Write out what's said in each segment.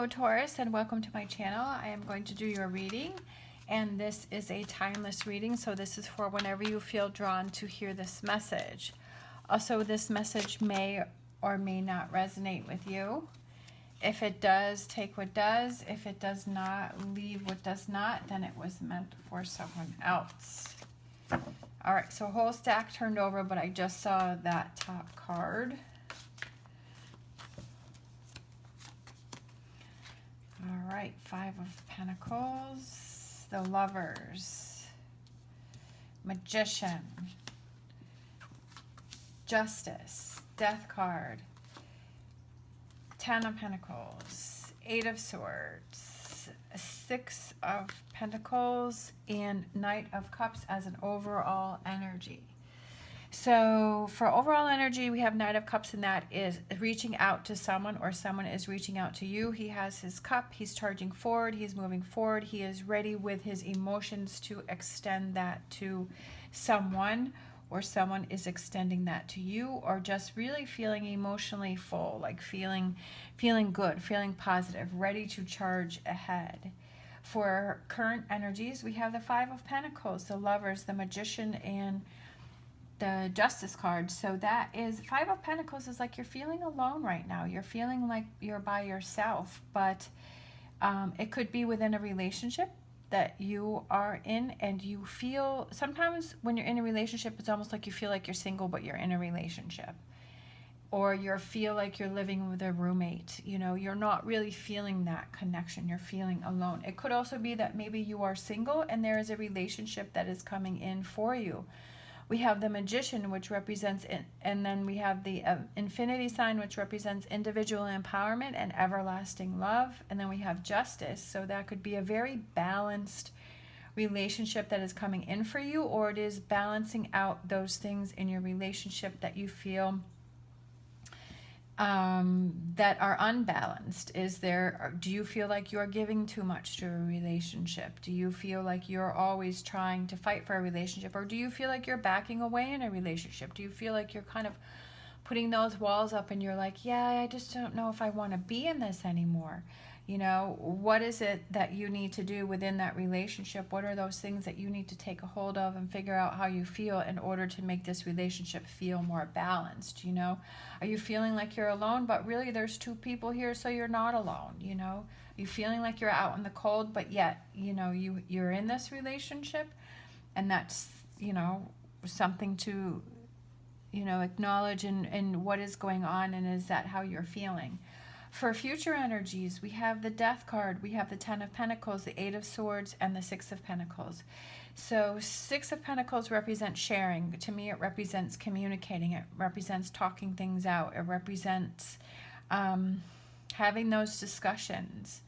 Hello Taurus, and welcome to my channel. I am going to do your reading, and this is a timeless reading, so this is for whenever you feel drawn to hear this message. Also, this message may or may not resonate with you. If it does, take what does. If it does not, leave what does not. Then it was meant for someone else. All right, so whole stack turned over, but I just saw that top card. All right, Five of Pentacles, the Lovers, Magician, Justice, Death card, Ten of Pentacles, Eight of Swords, Six of Pentacles, and Knight of Cups as an overall energy. So for overall energy, we have Knight of Cups, and that is reaching out to someone, or someone is reaching out to you. He has his cup, he's charging forward, he's moving forward, he is ready with his emotions to extend that to someone, or someone is extending that to you, or just really feeling emotionally full, like feeling good, feeling positive, ready to charge ahead. For current energies, we have the Five of Pentacles, the Lovers, the Magician, and the Justice card. So that is, Five of Pentacles is like you're feeling alone right now. You're feeling like you're by yourself, but it could be within a relationship that you are in, and you feel, sometimes when you're in a relationship, it's almost like you feel like you're single, but you're in a relationship. Or you feel like you're living with a roommate. You know, you're not really feeling that connection. You're feeling alone. It could also be that maybe you are single and there is a relationship that is coming in for you. We have the Magician, which represents, and then we have the infinity sign, which represents individual empowerment and everlasting love. And then we have Justice. So that could be a very balanced relationship that is coming in for you, or it is balancing out those things in your relationship that you feel that are unbalanced. Do you feel like you're giving too much to a relationship? Do you feel like you're always trying to fight for a relationship? Or do you feel like you're backing away in a relationship? Do you feel like you're kind of putting those walls up and you're like, yeah, I just don't know if I want to be in this anymore? You know, what is it that you need to do within that relationship? What are those things that you need to take a hold of and figure out how you feel in order to make this relationship feel more balanced? You know, are you feeling like you're alone, but really there's two people here, so you're not alone? You know, are you feeling like you're out in the cold, but yet, you know, you're in this relationship, and that's, you know, something to, you know, acknowledge and what is going on, and is that how you're feeling? For future energies, we have the Death card, we have the Ten of Pentacles, the Eight of Swords, and the Six of Pentacles. So Six of Pentacles represents sharing. To me, it represents communicating. It represents talking things out. It represents having those discussions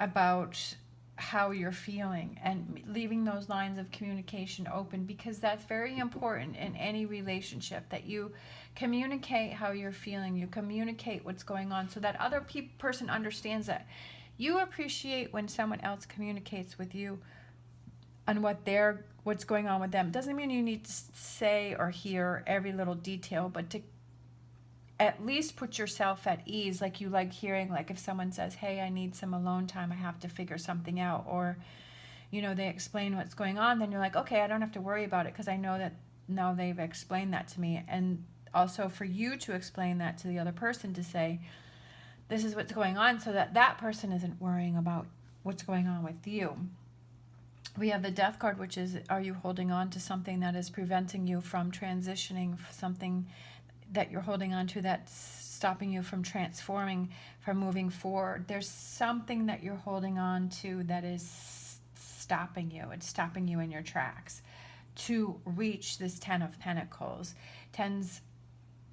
about how you're feeling and leaving those lines of communication open, because that's very important in any relationship, that you communicate how you're feeling, you communicate what's going on, so that other person understands that you appreciate when someone else communicates with you on what's going on with them. Doesn't mean you need to say or hear every little detail, but to at least put yourself at ease, like you like hearing, like if someone says, hey, I need some alone time, I have to figure something out, or, you know, they explain what's going on, then you're like, okay, I don't have to worry about it because I know that now they've explained that to me. And also for you to explain that to the other person, to say, this is what's going on, so that that person isn't worrying about what's going on with you. We have the Death card, which is, are you holding on to something that is preventing you from transitioning, something that you're holding on to that's stopping you from transforming, from moving forward? There's something that you're holding on to that is stopping you. It's stopping you in your tracks to reach this Ten of Pentacles. Ten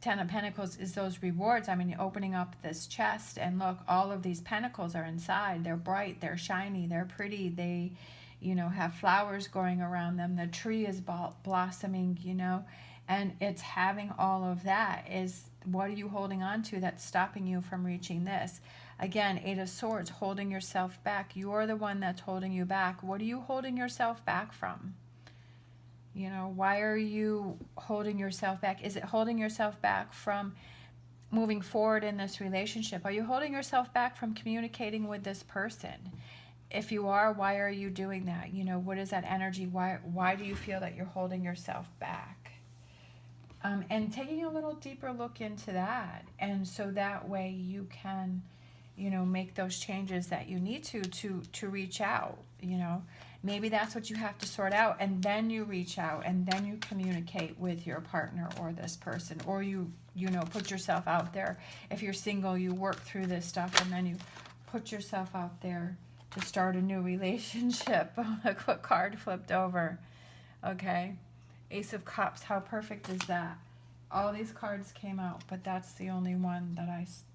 of Pentacles is those rewards. I mean, you're opening up this chest, and look, all of these pentacles are inside. They're bright, they're shiny, they're pretty, they, you know, have flowers growing around them. The tree is blossoming, you know, and it's having all of that. Is, what are you holding on to that's stopping you from reaching this? Again, Eight of Swords, holding yourself back. You're the one that's holding you back. What are you holding yourself back from? You know, why are you holding yourself back? Is it holding yourself back from moving forward in this relationship? Are you holding yourself back from communicating with this person? If you are, why are you doing that? You know, what is that energy? Why do you feel that you're holding yourself back? And taking a little deeper look into that. And so that way you can, you know, make those changes that you need to reach out, you know. Maybe that's what you have to sort out, and then you reach out, and then you communicate with your partner or this person, or you know, put yourself out there. If you're single, you work through this stuff, and then you put yourself out there to start a new relationship. Look what card flipped over. Okay, Ace of Cups. How perfect is that? All these cards came out, but that's the only one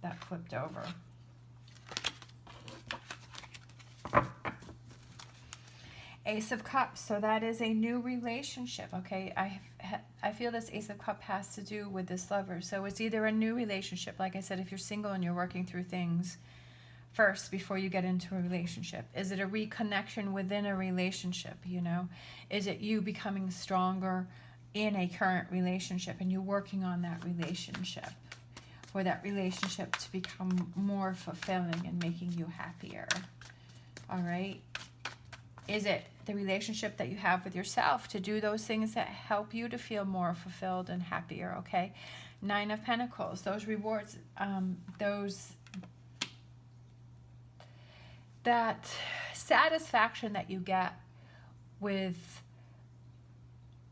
that flipped over. Ace of Cups, so that is a new relationship, okay? I feel this Ace of Cups has to do with this lover. So it's either a new relationship, like I said, if you're single and you're working through things first before you get into a relationship. Is it a reconnection within a relationship, you know? Is it you becoming stronger in a current relationship and you working on that relationship for that relationship to become more fulfilling and making you happier? All right? Is it the relationship that you have with yourself to do those things that help you to feel more fulfilled and happier, okay? Nine of Pentacles, those rewards, that satisfaction that you get with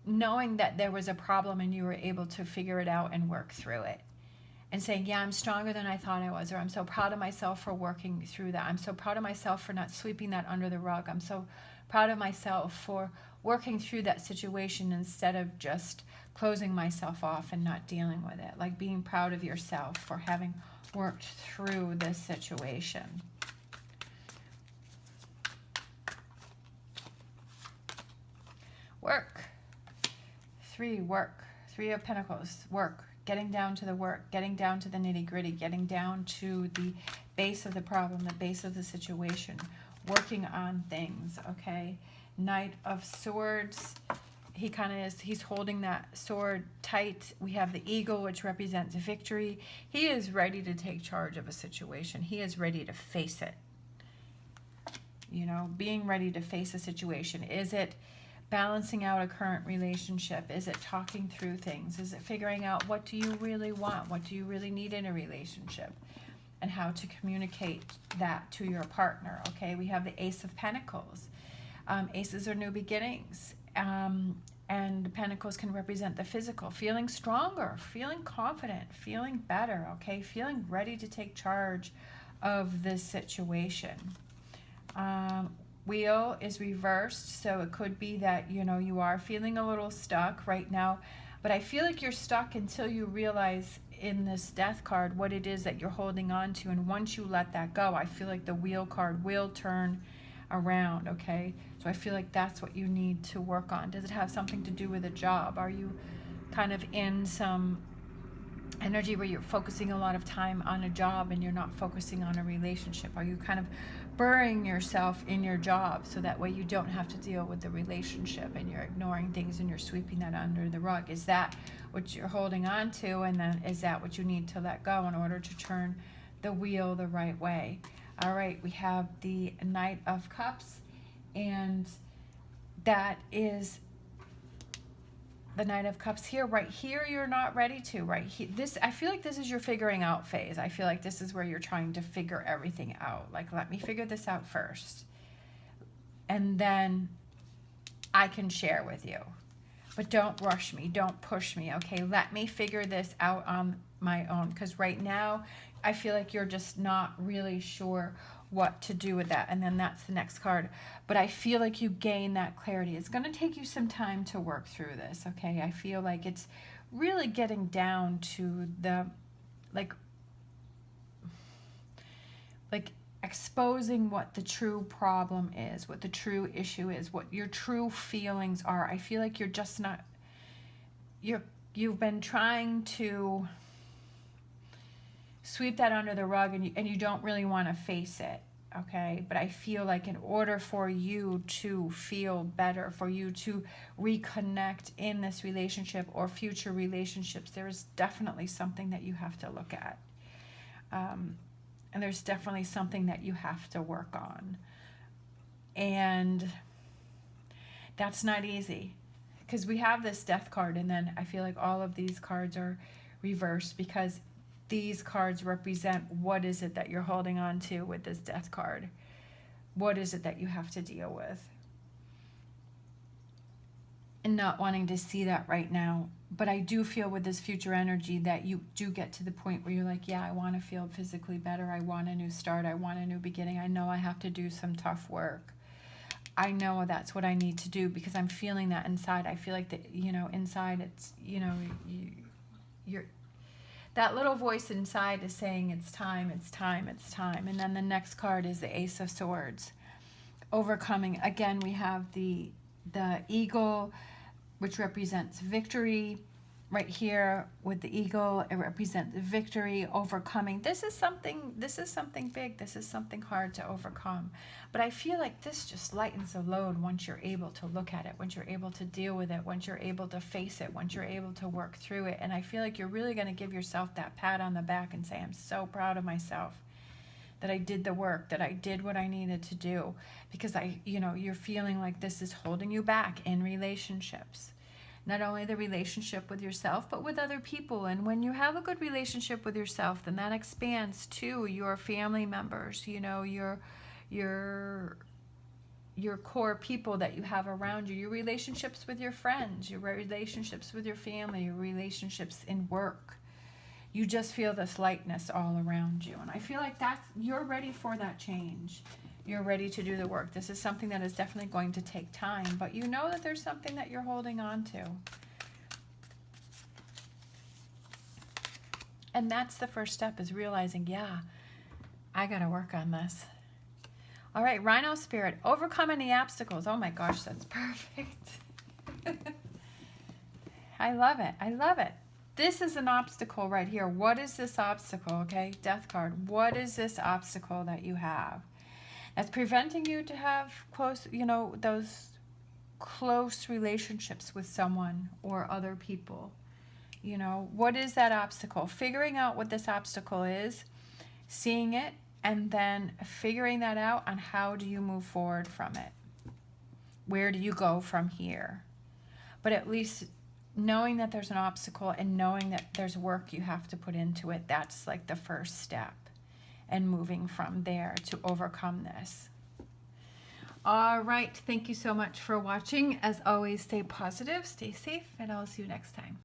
knowing that there was a problem and you were able to figure it out and work through it. And saying, yeah, I'm stronger than I thought I was, or I'm so proud of myself for working through that. I'm so proud of myself for not sweeping that under the rug. I'm so proud of myself for working through that situation instead of just closing myself off and not dealing with it. Like being proud of yourself for having worked through this situation. Work. Work. Three of Pentacles. Work. Getting down to the work, getting down to the nitty-gritty, getting down to the base of the problem, the base of the situation, working on things, okay? Knight of Swords, he's holding that sword tight. We have the eagle, which represents victory. He is ready to take charge of a situation. He is ready to face it. You know, being ready to face a situation. Is it balancing out a current relationship? Is it talking through things? Is it figuring out what do you really want? What do you really need in a relationship? And how to communicate that to your partner, okay? We have the Ace of Pentacles. Aces are new beginnings. And Pentacles can represent the physical. Feeling stronger, feeling confident, feeling better, okay? Feeling ready to take charge of this situation. Wheel is reversed, so it could be that, you know, you are feeling a little stuck right now, but I feel like you're stuck until you realize in this Death card what it is that you're holding on to, and once you let that go, I feel like the Wheel card will turn around, okay? So I feel like that's what you need to work on. Does it have something to do with a job? Are you kind of in some energy where you're focusing a lot of time on a job and you're not focusing on a relationship? Are you kind of burying yourself in your job so that way you don't have to deal with the relationship and you're ignoring things and you're sweeping that under the rug? Is that what you're holding on to, and then is that what you need to let go in order to turn the wheel the right way? All right, we have the Knight of Cups, and that is the Knight of Cups here. Right here, you're not ready to. Right here, I feel like this is your figuring out phase. I feel like this is where you're trying to figure everything out. Like, let me figure this out first, and then I can share with you. But don't rush me. Don't push me, okay? Let me figure this out on my own, because right now, I feel like you're just not really sure what to do with that. And then that's the next card. But I feel like you gain that clarity. It's going to take you some time to work through this, okay? I feel like it's really getting down to the, like exposing what the true problem is, what the true issue is, what your true feelings are. I feel like you're just not, you've been trying to sweep that under the rug, and you don't really want to face it. okay? But I feel like in order for you to feel better, for you to reconnect in this relationship or future relationships, there is definitely something that you have to look at. And there's definitely something that you have to work on. And that's not easy, because we have this death card, and then I feel like all of these cards are reversed, because these cards represent what is it that you're holding on to with this death card. What is it that you have to deal with? And not wanting to see that right now. But I do feel with this future energy that you do get to the point where you're like, yeah, I want to feel physically better. I want a new start. I want a new beginning. I know I have to do some tough work. I know that's what I need to do, because I'm feeling that inside. I feel like that, inside it's, you're, that little voice inside is saying it's time, it's time, it's time. And then the next card is the Ace of Swords. Overcoming. Again, we have the eagle, which represents victory. Right here with the eagle, it represents victory, overcoming. This is something big. This is something hard to overcome. But I feel like this just lightens the load once you're able to look at it, once you're able to deal with it, once you're able to face it, once you're able to work through it. And I feel like you're really going to give yourself that pat on the back and say, I'm so proud of myself that I did the work, that I did what I needed to do. Because you're feeling like this is holding you back in relationships. Not only the relationship with yourself, but with other people. And when you have a good relationship with yourself, then that expands to your family members, your core people that you have around you, your relationships with your friends, your relationships with your family, your relationships in work. You just feel this lightness all around you. And I feel like you're ready for that change. You're ready to do the work. This is something that is definitely going to take time, but you know that there's something that you're holding on to. And that's the first step, is realizing, yeah, I got to work on this. All right, Rhino Spirit, overcome any obstacles. Oh my gosh, that's perfect. I love it. I love it. This is an obstacle right here. What is this obstacle? Okay, Death card. What is this obstacle that you have that's preventing you to have those close relationships with someone or other people? What is that obstacle? Figuring out what this obstacle is, seeing it, and then figuring that out on how do you move forward from it? Where do you go from here? But at least knowing that there's an obstacle and knowing that there's work you have to put into it, that's like the first step. And moving from there to overcome this. All right. Thank you so much for watching. As always, stay positive, stay safe, and I'll see you next time.